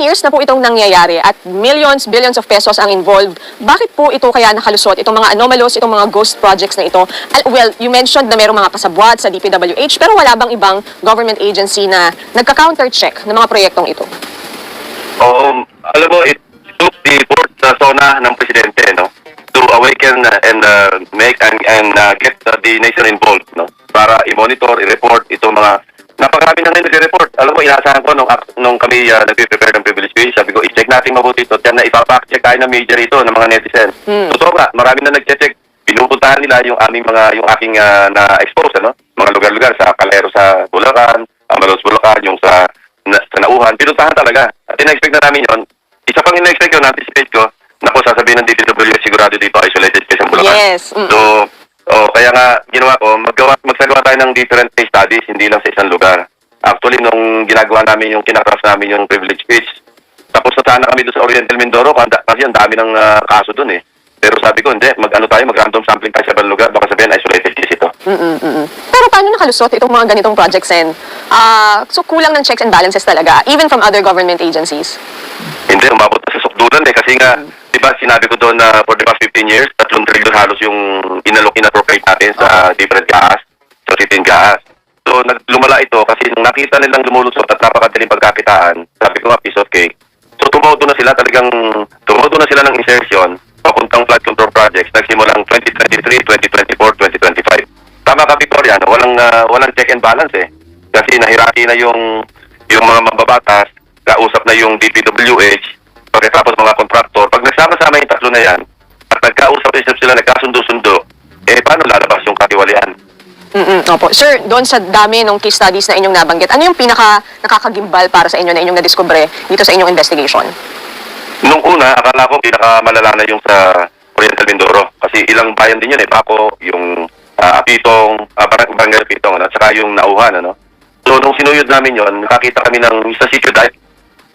years na po itong nangyayari at millions, billions of pesos ang involved. Bakit po ito kaya nakalusot, itong mga anomalous, itong mga ghost projects na ito? Well, you mentioned na mayroong mga pasabwat sa DPWH, pero wala bang ibang government agency na nagka-counter-check ng mga proyektong ito? Alam mo, it took the fourth zona ng presidente, no, to awaken and make and get the nation involved, no, para i-monitor, i-report itong mga napakarami na ngayon nag-report. Alam mo, inaasahan ko nung kami nag-prepare ng privilege page, sabi ko, i-check natin mabuti ito. Diyan na ipapack-check tayo ng major ito ng mga netizen. Totoo nga, marami na nag-check. Pinupuntahan nila yung aking na-expose, ano? Mga lugar-lugar sa Calero sa Bulacan, Amalos Bulacan, yung sa Nauhan. Pinuntahan talaga. At in-expect na namin yun. Isa pang in-expect ko, na-anticipate ko, naku, sasabihin ng DPWH sigurado dito, isolated case ang Bulacan. Yes. So, kaya nga, ginawa ko, magsagawa tayo ng different case studies, hindi lang sa isang lugar. Actually, nung ginagawa namin yung kinakraft namin yung privilege speech, tapos na sana kami doon sa Oriental Mindoro, kasi ang dami ng kaso doon eh. Pero sabi ko, hindi, mag-random sampling tayo sa ibang lugar, baka sabihin, isolated case ito. Pero paano nakalusot itong mga ganitong projects, Sen? So, kulang ng checks and balances talaga, even from other government agencies? Hindi, umabot na sa sukdulan eh, kasi nga, diba, sinabi ko doon na for the past 15 years, 3 trillion halos yung inappropriate natin sa different gas, sa titin gas. So, lumala ito kasi nung nakita nilang lumulusot at napakadaling pagkakitaan, sabi ko nga, piece of cake. So, tumodo na sila ng insertion papuntang flood control projects nagsimulang 2023, 2024, 2025. Tama ka, Victoria, no? Walang check and balance eh. Kasi nahirati na yung mga mababatas, kausap na yung DPWH, pagkatapos mga kontraktor. Pag nagsama-sama yung tatlo na yan, at nagkausap-isip sila, nagkasundo-sundo, paano lalabas yung katiwalian? Opo. Sir, doon sa dami ng case studies na inyong nabanggit, ano yung pinaka nakakagimbal para sa inyo na inyong nadiskubre dito sa inyong investigation? Nung una, akala ko pinakamalala na yung sa Oriental Mindoro. Kasi ilang bayan din yun Bako, yung Apitong, Barangay Apitong, at saka yung Nauhan, ano? So, nung sinuyod namin yon, nakakita kami ng sa sitio dive,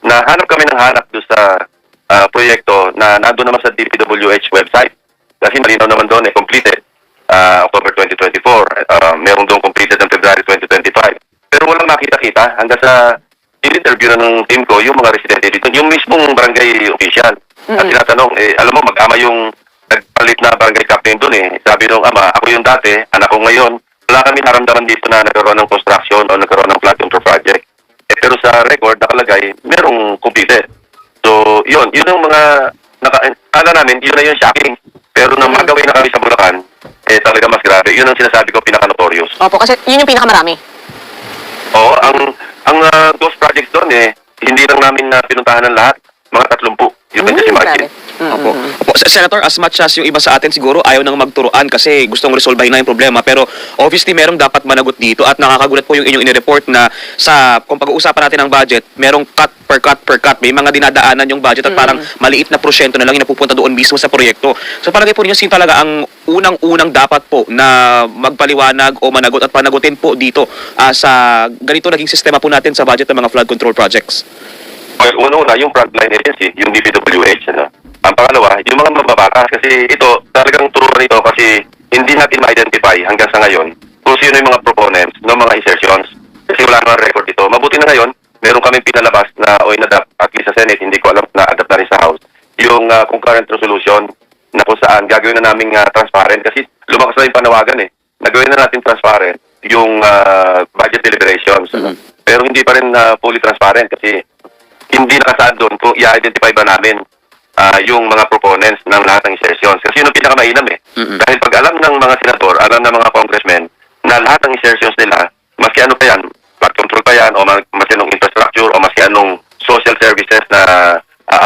na hanap kami ng hanap doon sa proyekto na nandun naman sa DPWH website. Kasi malinaw naman doon, completed October 2024. Meron doon completed ng February 2025. Pero walang nakita-kita hanggang sa in-interview na ng team ko, yung mga residente dito, yung mismong barangay official. At tinatanong, alam mo, mag-ama yung nagpalit na barangay captain doon Sabi nung ama, ako yung dati, anak ko ngayon, wala kami naramdaman dito na nagkaroon ng construction o nagkaroon ng flood control project. Pero sa record, nakalagay, merong completed. So, yun yung mga, akala namin, yun na yung shocking. Pero nang magawin na kami sa Bulacan, talaga mas grabe. Yun ang sinasabi ko, pinaka-notorious. Opo, kasi yun yung pinakamarami. Oo, ang ghost projects doon hindi lang namin pinuntahan ng lahat, mga 30. You can just imagine. Opo. Senator, as much as yung iba sa atin siguro ayaw nang magturuan kasi gustong resolbahin na yung problema, pero obviously merong dapat managot dito at nakakagulat po yung inyong inireport na kung pag-uusapan natin ng budget, merong cut per cut, may mga dinadaanan yung budget at parang maliit na porsyento na lang yung napupunta doon mismo sa proyekto. So palagay po ninyo sino talaga ang unang dapat po na magpaliwanag o managot at panagutin po dito sa ganito naging sistema po natin sa budget ng mga flood control projects? Well, una yung frontline agency, yung DPWH, ano? Ang pangalawa, yung mga mababatas kasi ito, talagang turuan ito kasi hindi natin ma-identify hanggang sa ngayon kung sino yung mga proponents ng mga insertions kasi wala naman record ito. Mabuti na ngayon, meron kami pinalabas na o inadapt at least sa Senate, hindi ko alam na adapt na rin sa House, yung concurrent resolution na kung saan gagawin na namin transparent kasi lumakas na yung panawagan Nagawin na natin transparent yung budget deliberations. Pero hindi pa rin fully transparent kasi hindi nakasaad doon kung i-identify ba namin yung mga proponents ng lahat ng insertions. Kasi yun ang pinakamainam Dahil pag alam ng mga senador, alam ng mga congressmen na lahat ng insertions nila, maski ano pa yan, flood control pa yan, o maski anong infrastructure, o maski anong social services na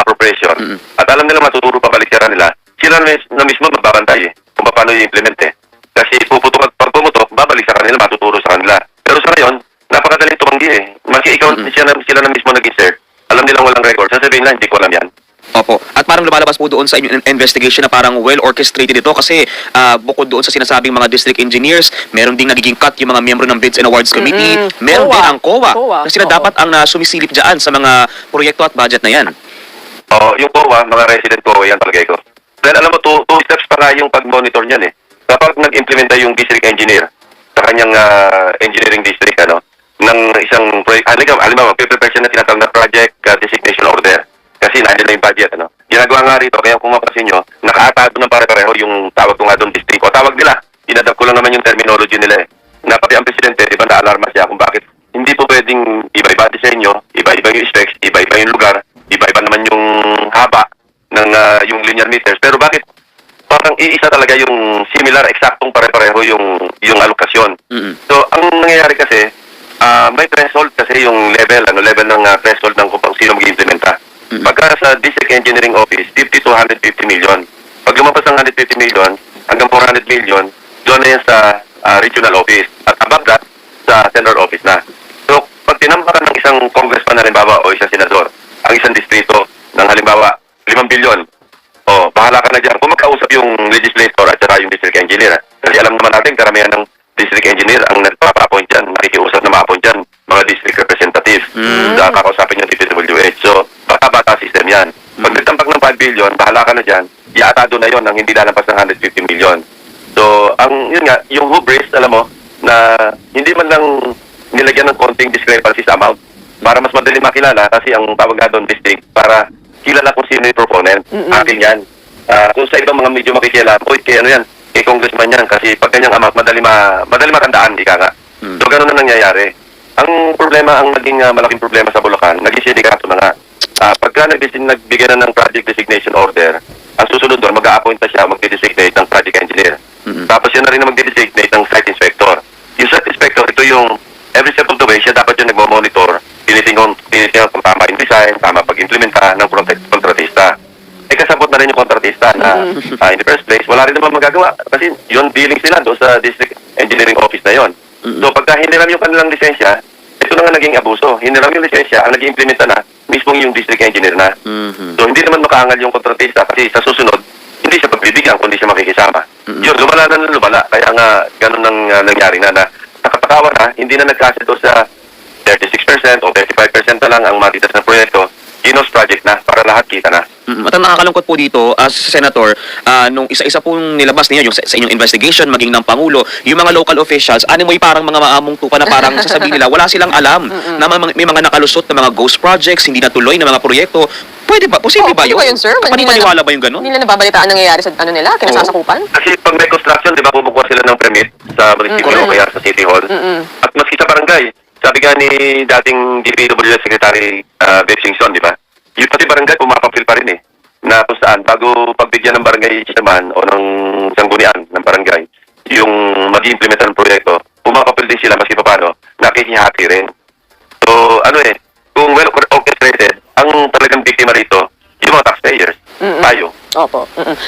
appropriation, at alam nila matuturo pa balikyaran nila, sila na mismo magbabantay kung paano i-implement Kasi pag pumutok, babalik sa kanila, matuturo sa kanila. Pero sa ngayon, napakadaling tumanggi Maski ikaw, sila na mismo nag-insert, alam nilang walang record. Sasabihin na, hindi ko alam yan. Opo. At parang lumalabas po doon sa inyong investigation na parang well-orchestrated ito kasi bukod doon sa sinasabing mga district engineers, meron ding nagiging cut yung mga miyembro ng Bids and Awards Committee, meron din ang COA. Na sila dapat ang sumisilip dyan sa mga proyekto at budget na yan. Yung COA, mga resident COA yan palagay ko. Dahil alam mo, two steps pa nga yung pag-monitor niyan Kapag nag-implementa yung district engineer sa kanyang engineering district, ng isang project, halimbawa, prepare siya na tinatawag na project designation order. Kasi nandiyan na yung budget, ano. Ginagawa nga rito, kaya kung mapapansin nyo, nakaatado ng pare-pareho yung tawag ko nga doon district. O tawag nila, inadapt ko lang naman yung terminology nila eh. Na pati ang presidente, di ba na-alarma siya kung bakit hindi po pwedeng iba-iba disenyo, iba-iba yung specs, iba-iba yung lugar, iba-iba naman yung haba ng yung linear meters. Pero bakit parang iisa talaga yung similar, eksaktong pare-pareho yung alokasyon. So, ang nangyayari kasi, may threshold kasi yung level ng threshold ng kung sino mag-implementa. Pagka sa District Engineering Office, 50 to 150 million. Pag lumabas ng 150 million hanggang 400 million, doon na yan sa regional office. At above that, sa central office na. So, pag tinampakan ng isang congressman na halimbawa o isang senador, ang isang distrito ng halimbawa 5 billion, o bahala ka na dyan. Kung magkausap yung legislator at saka yung district engineer. Kasi alam naman natin, karamihan ng district engineer ang nagpapa-appoint dyan, makikiusap na ma-appoint dyan, mga district representative. Kakausapin yung DPWH. So, bata-bata system yan. Pag nagtampak ng 5 billion, bahala ka na dyan, iatado na yon ang hindi lalampas ng 150 million. So, yun nga, yung hubris, alam mo, na hindi man lang nilagyan ng konting discrepancy sa amount para mas madali makilala kasi ang tawag nga doon district para kilala kung sino yung proponent. Akin yan. Kung sa ibang mga medyo makikialam, kay ano yan, kay congressman yan kasi pag ganyang amount, madali matandaan, ika nga. So, ganun na nangyayari. Ang problema, ang naging malaking problema sa Bulacan, naging sindikato na nga. Pagka nagbigay na ng project designation order, ang susunod doon, mag-a-appoint na siya, mag-designate ng project engineer. Tapos yan na rin na mag-designate ng site inspector. Yung site inspector, ito yung every step of the way, siya dapat yung nagmo-monitor, tinitingnan kung tama yung design, tama pag-implementa ng kontratista. Kasabot na rin yung kontratista na in the first place, wala rin naman magagawa. Kasi yun, dealings nila doon sa district engineering office na yon. So pagka hiniram yung kanilang lisensya, ito na nga naging abuso. Hiniram yung lisensya, ang nag-implementa na, mismo yung district engineer na. So hindi naman makaangal yung kontratista kasi sa susunod, hindi siya pagbibigyan kundi siya makikisama. Yun, lumala na ng lumala. Kaya nga, ganun ang nangyari na nakapatawa na, hindi na nagkasa doon sa 36% o 35% na lang ang matitas ng proyekto, Ginos project na, para lahat kita na. At ang nakakalungkot po dito, as Senator, nung isa-isa pong nilabas ninyo, yung sa inyong investigation, maging ng Pangulo, yung mga local officials, animoy parang mga maamong tupa na parang sasabihin nila, wala silang alam na may mga nakalusot na mga ghost projects, hindi natuloy na mga proyekto. Pwede ba? Posible ba yun? Pwede ba yun, sir? Paniniwala ba yung gano'n? Hindi na nababalitaan nangyayari sa nila, kinasasakupan? Kasi pag may construction, di ba, bumukuha sila ng permit sa munisipyo o kaya sa City Hall. At maski sa barangay, sabi nga ni dating DPWH Secretary Bev Singson, di ba? Yung pati barangay, pumapapil pa rin eh. Na kung saan, bago pagbigyan ng barangay chairman o ng sanggunian ng barangay, yung mag-implement ng proyekto, pumapapil din sila maski pa paano, nakikihati rin. So, kung well orchestrated, ang talagang biktima rito, yung mga taxpayers, tayo. Opo.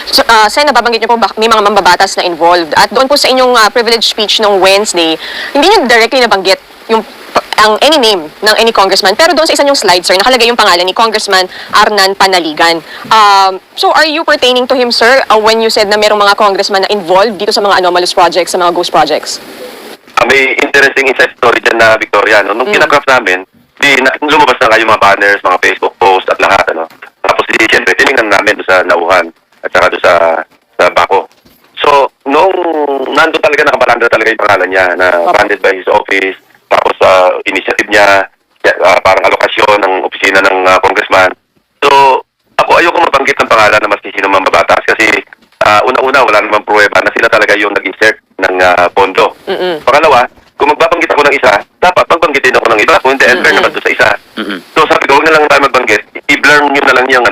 So, Sen, nababanggit niyo po may mga mambabatas na involved. At doon po sa inyong privilege speech nung Wednesday, hindi niyo directly nabanggit ang any name ng any congressman. Pero doon sa isa niyong slide, sir, nakalagay yung pangalan ni Congressman Arnan Panaligan. So, are you pertaining to him, sir, when you said na merong mga congressman na involved dito sa mga anomalous projects, sa mga ghost projects? May interesting inside story dyan na Victoria. Nung kinakraft namin, lumabas na kayo mga banners, mga Facebook posts at lahat. Tapos, siyempre, tinignan namin doon sa Nauhan at saka doon sa Bako. So, nung nandun talaga, nakabalanda talaga yung pangalan niya na funded by his office, tapos initiative niya, parang alokasyon ng opisina ng congressman. So, ako ayoko mabanggit ng pangalan na maski sino mambabatas kasi una-una wala namang pruweba na sila talaga yung nag-insert ng pondo. Pangalawa, kung magbabanggit ako ng isa, dapat magbanggitin ako ng iba. Kung hindi, unfair naman doon sa isa. So, sabi ko, huwag na lang tayo magbanggit. I-blur nyo na lang yung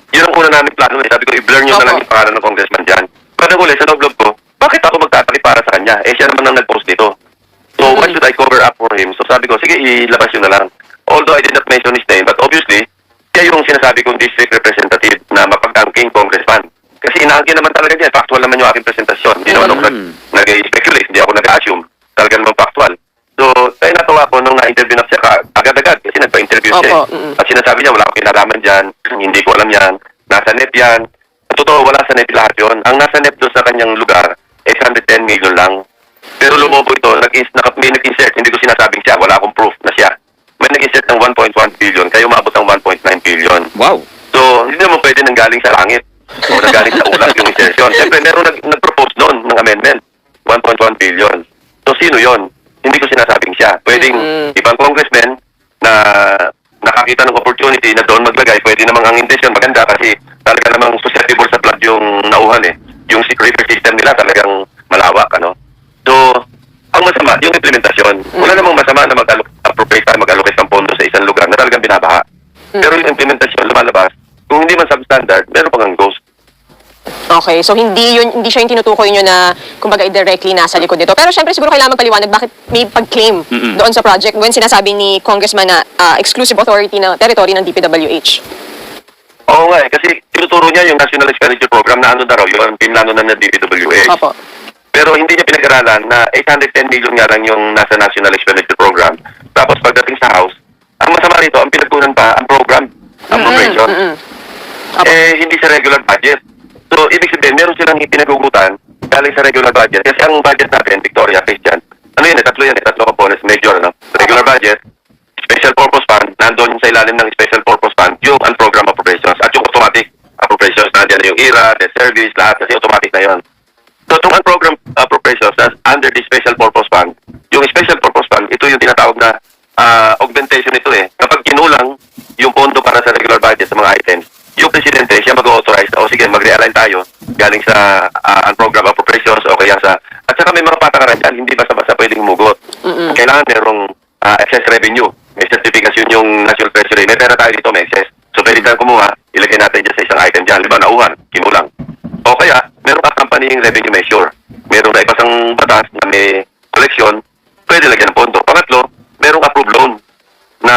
yun ang una namin plano. Sabi ko, i-blur nyo na lang yung pangalan ng congressman dyan. Pero uli, sa loob ko, bakit ako magtatakip para sa kanya? Siya naman ang nag-post nito. So, why should I cover up for him? So, sabi ko, sige, ilabas yun na lang. Although I did not mention his name, but obviously, siya yung sinasabi kong district representative na mapagtangking congressman. Kasi inaangkin naman talaga niya. Factual naman yung aking presentasyon. Hindi naman ako nag-speculate. Hindi ako nag-assume. Talaga naman factual. So, tayo natawa ko nung na-interview na siya agad-agad kasi nagpa-interview siya. At sinasabi niya, wala akong kinalaman dyan. Hindi ko alam yan. Nasa net yan. Totoo, wala sa net lahat yun. Ang nasa net doon sa kanyang lugar, 810 million lang. Pero lumobo ito, may nag-insert, hindi ko sinasabing siya, wala akong proof na siya. May nag-insert ng 1.1 billion, kayo maabot ng 1.9 billion. Wow! So, hindi naman pwede nanggaling sa langit o nanggaling sa ulap yung insertion. Siyempre, meron nag-propose noon ng amendment, 1.1 billion. So, sino yon? Hindi ko sinasabing siya. Pwedeng ibang congressman na nakakita ng opportunity na doon maglagay, pwede namang ang intention maganda kasi talaga namang susceptible sa flood yung nauhan eh. Yung river system nila talagang malawak, ano. So, ang masama, yung implementasyon. Wala namang masama na mag-appropriate tayo, mag-allocate ng pondo sa isang lugar na talagang binabaha. Pero yung implementasyon, lumalabas, kung hindi man substandard, meron pang ghost. Okay, so hindi siya yung tinutukoy nyo na kumbaga directly nasa likod nito. Pero syempre siguro kailangan magpaliwanag bakit may pag-claim doon sa project when sinasabi ni Congressman na exclusive authority na territory ng DPWH. Oo nga eh, kasi tinuturo niya yung National Expenditure Program na ano na raw yun, pinlano na ng DPWH. Opo. Pero hindi niya pinag-aralan na 810 million nga lang yung nasa National Expenditure Program. Tapos pagdating sa House, ang masama rito, ang pinagkunan pa, ang program, ang appropriation. Hindi sa regular budget. So, ibig sabihin, meron silang ipinagugutan galing sa regular budget. Kasi ang budget natin, Victoria, Christian, ano yun, tatlo components, major, no? Regular budget, special purpose fund, nandoon sa ilalim ng special purpose fund, yung unprogrammed appropriations, at yung automatic appropriations, nandiyan na yung IRA, debt service, lahat, kasi automatic na yun. So, itong unprogrammed appropriations, under the special purpose fund, yung special purpose fund, ito yung tinatawag na augmentation ito eh. Kapag kinulang yung pondo para sa regular budget sa mga items, yung presidente, siya mag-authorize na, o sige, mag-realign tayo galing sa unprogrammed appropriations o kaya sa... At saka may mga patakaran dyan, hindi basta-basta pwedeng humugot. Kailangan merong excess revenue. May certification yung National Treasury. May pera tayo dito, may excess. So, pwede tayong kumuha, ilagay natin dyan sa isang item dyan. Diba, nauhan, kinulang. O kaya, merong accompanying revenue measure. Merong na ipasang batas na may collection, pwede lagyan ng pondo. Pangatlo, merong approved loan na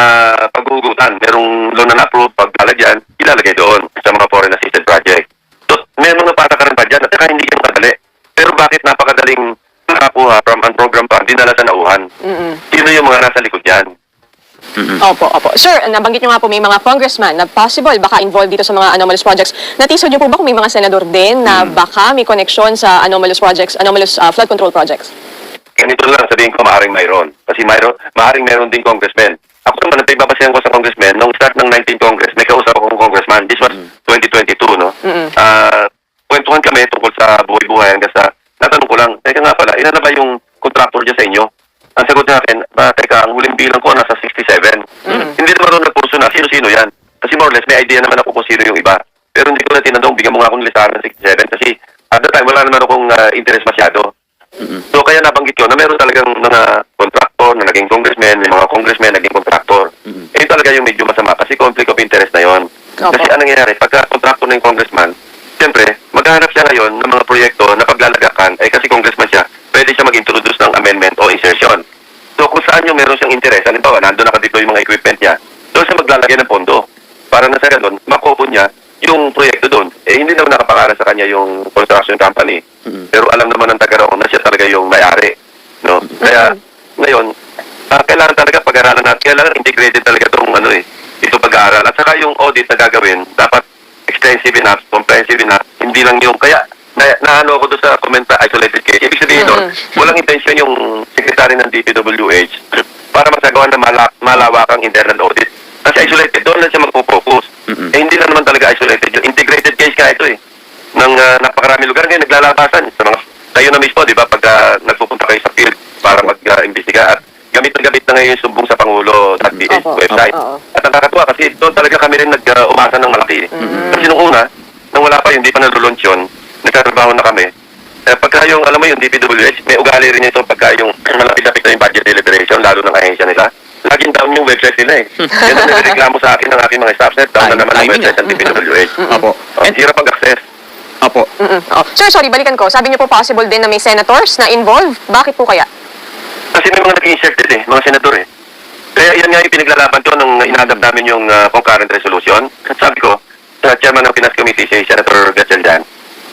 paghugutan. Merong loan na approve, paglalagyan, ilalagay doon sa mga foreign assisted project. So, may mga patakaran pa dyan at saka hindi yan madali. Pero bakit napakadaling nakakuha from unprogrammed fund, dinala sa nauhan? Sino yung mga nasa likod yan? Opo. Sir, nabanggit nyo nga po may mga congressman na possible baka involved dito sa mga anomalous projects. Natisod nyo po ba kung may mga senador din na baka may connection sa anomalous projects, anomalous flood control projects? Ganito lang, sabihin ko, maaaring mayroon. Kasi maaaring mayroon din congressman. Ako naman, nagbabasihan ko sa congressman. Nung start ng 19 Congress, may kausap akong congressman. This was 2022, no? Kwentuhan kami tungkol sa buhay-buhay hanggang sa, natanong ko lang, teka nga pala, ilan na ba yung contractor dyan sa inyo? Ang sagot niya akin, teka, ang huling bilang ko nasa 67. Hindi naman rin nagpurso na, sino-sino yan? Kasi more or less, may idea naman ako kung sino yung iba. Pero hindi ko na tinanong, bigyan mo nga akong listahan ng 67 kasi at the time, wala naman akong interest masyado. So kaya nabanggit ko na meron talagang mga contractor na naging congressman, may mga congressmen naging contractor. Eh talaga yung medyo masama kasi conflict of interest na yon. Kasi anong nangyayari, pagka contractor na yung congressman, siyempre, maghahanap siya ngayon ng mga proyekto na paglalagakan, kasi congressman siya, pwede siya mag-introduce ng amendment o insertion. So kung saan yung meron siyang interest, halimbawa, nandun nakadeploy yung mga equipment niya, doon siya maglalagay ng pondo para na sa ganun, makopo niya yung proyekto doon. Hindi naman nakapangalan sa kanya yung construction company. Pero alam naman ng taga-roon na siya talaga yung may-ari. No? Kaya, ngayon, kailangan talaga pag-aralan natin. Kailangan integrated talaga itong ito pag-aaral. At saka yung audit na gagawin, dapat extensive enough, comprehensive enough. Hindi lang yung, kaya, naano ako doon sa comment na isolated case. Ibig sabihin doon, walang intention yung secretary ng DPWH para magsagawa ng malawakang internal audit. Kasi isolated, doon lang siya magpo-focus. Hindi lang naman talaga isolated yun. Integrated case ka ito ng napakarami lugar ngayon naglalabasan sa mga tayo na mismo, di ba, pag nagpupunta kayo sa field para mag-imbestiga at gamit na ngayon yung sumbong sa Pangulo.ph website. At ang kakatuwa kasi doon talaga kami rin nag-umasa ng malaki. Kasi nung una, nung wala pa yun, hindi pa nalulunch yun, nagtatrabaho na kami. Pagka yung, alam mo yung DPWH, may ugali rin ito pagka yung malapit-lapit na yung budget deliberation, lalo ng ahensya nila. Laging down yung website nila Yan ang nagreklamo sa akin ng aking mga staff set, down na naman ang website ng DPWH. Hirap mag-access. Sir, sorry, balikan ko. Sabi niyo po possible din na may senators na involved. Bakit po kaya? Kasi may mga nag-inserted mga senador Kaya yan nga yung pinaglalaban to nung inadap namin yung concurrent resolution. Sabi ko, sa chairman ng Finance Committee, si Senator Gatchalian,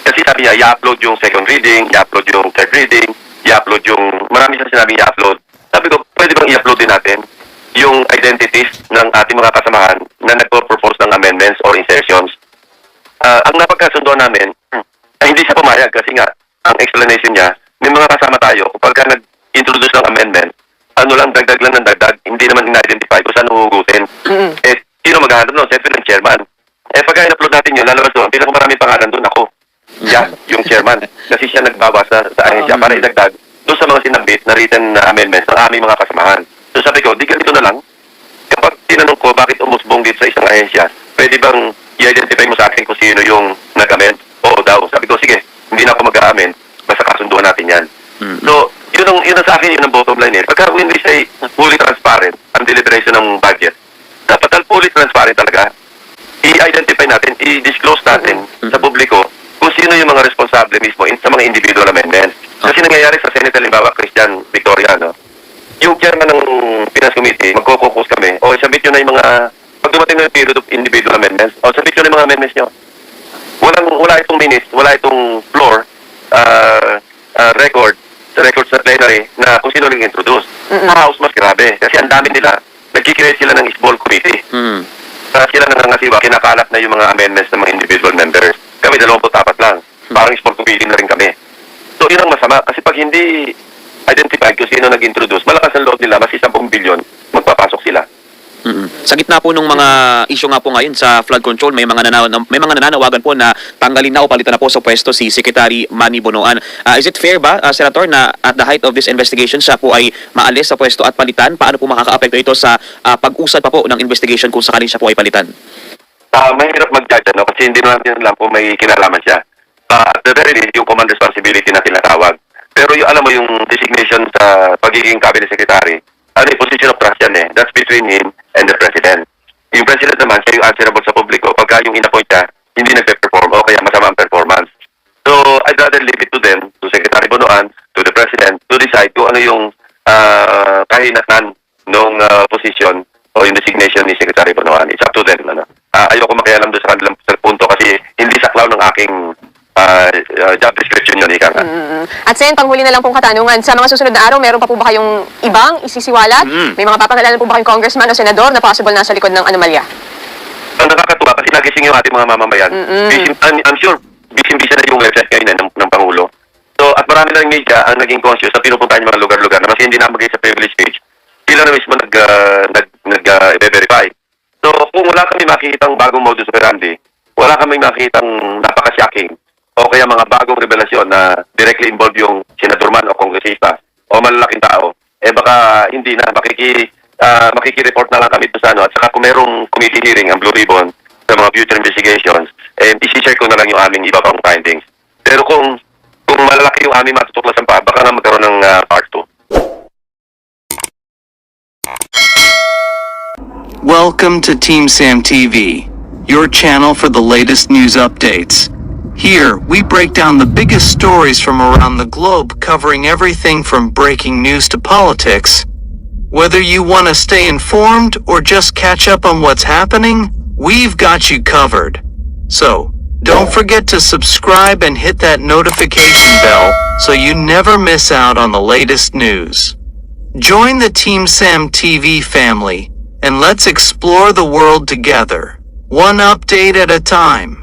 kasi sabi niya, i-upload yung second reading, i-upload yung third reading, i-upload yung, marami siya sinabi i-upload. Sabi ko, pwede bang i-upload din natin yung identities ng ating mga kasamahan na nagpo-propose ng amendments or insertions. Ang napagkasunduan namin, hindi siya pumayag kasi nga, ang explanation niya, may mga kasama tayo, kapag nag-introduce ng amendment, dagdag lang ng dagdag, hindi naman in-identify kung saan huhugutin. Sino maghahanap nun? Siyempre ng chairman. Pagka in-upload natin yun, lalabas doon, pinakamaraming pangalan doon ako. Yung chairman. Kasi siya nagbawas sa ahensya para idagdag doon sa mga sinabit na written amendments ng aming mga kasamahan. So sabi ko, di ganito na lang. Kapag tinanong ko bakit umusbong dito sa isang ahensya, pwede bang i-identify mo sa akin kung sino yung nag-amend? Oo daw. Sabi ko, sige, hindi na ako mag-amend. Basta kasunduan natin yan. So, yun ang sa akin, yun ang bottom line eh. Pagka when we say fully transparent ang deliberation ng budget, dapat ang fully transparent talaga. I-identify natin, i-disclose natin sa publiko kung sino yung mga responsable mismo sa mga individual amendments. Kasi nangyayari sa Senate, halimbawa, Christian Victoria, no? Yung chairman ng Finance Committee, magko-focus kami, o submit nyo na yung mga, pag dumating na yung period of individual amendments, o submit nyo na yung mga amendments nyo. Wala itong minutes, wala itong floor, record sa plenary na kung sino nag-introduce. Sa House, mas grabe. Kasi ang dami nila, nagkikreate sila ng small committee. Sila nangangasiwa, kinakalat na yung mga amendments ng mga individual members. Kami 24 lang. Parang small committee na rin kami. So, yun ang masama. Kasi pag hindi identified kung sino nag-introduce, malakas ang loob nila, mas 10 bilyon, magpapasok sila. Sa gitna po ng mga issue nga po ngayon sa flood control, may mga nananawagan po na tanggalin na o palitan na po sa pwesto si Secretary Manny Bonoan. Is it fair ba, Senator, na at the height of this investigation siya po ay maalis sa pwesto at palitan? Paano po makaka-apekto ito sa pag-usad pa po ng investigation kung sakaling siya po ay palitan? Mahirap mag-judge, no? Kasi hindi natin alam kung may kinalaman siya. At the very least, yung command responsibility na tinatawag. Pero yung, alam mo, yung designation sa pagiging cabinet secretary, yung position of trust yan eh. That's between him and the president. Yung president naman, siya yung answerable sa publiko pagka yung in-appoint niya, hindi nagpe-perform o kaya masama ang performance. So, I'd rather leave it to them, to Secretary Bonoan, to the president, to decide kung ano yung kahinatnan ng position o yung designation ni Secretary Bonoan. It's up to them. Ayoko makialam doon sa kanilang punto kasi hindi saklaw ng aking job description yun, ika nga. At Sen, panghuli na lang pong katanungan. Sa mga susunod na araw, meron pa po ba kayong ibang isisiwalat? May mga papangalanan po ba kayong congressman o senador na possible nasa likod ng anomalya? Ang nakakatuwa kasi nagising yung ating mga mamamayan. I'm sure, busy na yung website ngayon ng Pangulo. So, at marami na media ang naging conscious na pinupuntahan yung mga lugar-lugar na kasi hindi namagay sa privilege page. Sila na mismo nag-verify. So, kung wala kami makikitang bagong modus operandi, wala kami makikitang napaka-shocking o kaya mga bagong revelasyon na directly involved yung senador man o kongresista o malalaking tao, baka hindi na, makikireport na lang kami doon sa at saka kung merong committee hearing ang Blue Ribbon sa mga future investigations, isi-share ko na lang yung aming iba pang findings. Pero kung malalaki yung aming matutuklasan pa, baka na magkaroon ng part 2. Welcome to Team Sam TV, your channel for the latest news updates. Here, we break down the biggest stories from around the globe, covering everything from breaking news to politics. Whether you want to stay informed or just catch up on what's happening, we've got you covered. So, don't forget to subscribe and hit that notification bell so you never miss out on the latest news. Join the Team Sam TV family, and let's explore the world together, one update at a time.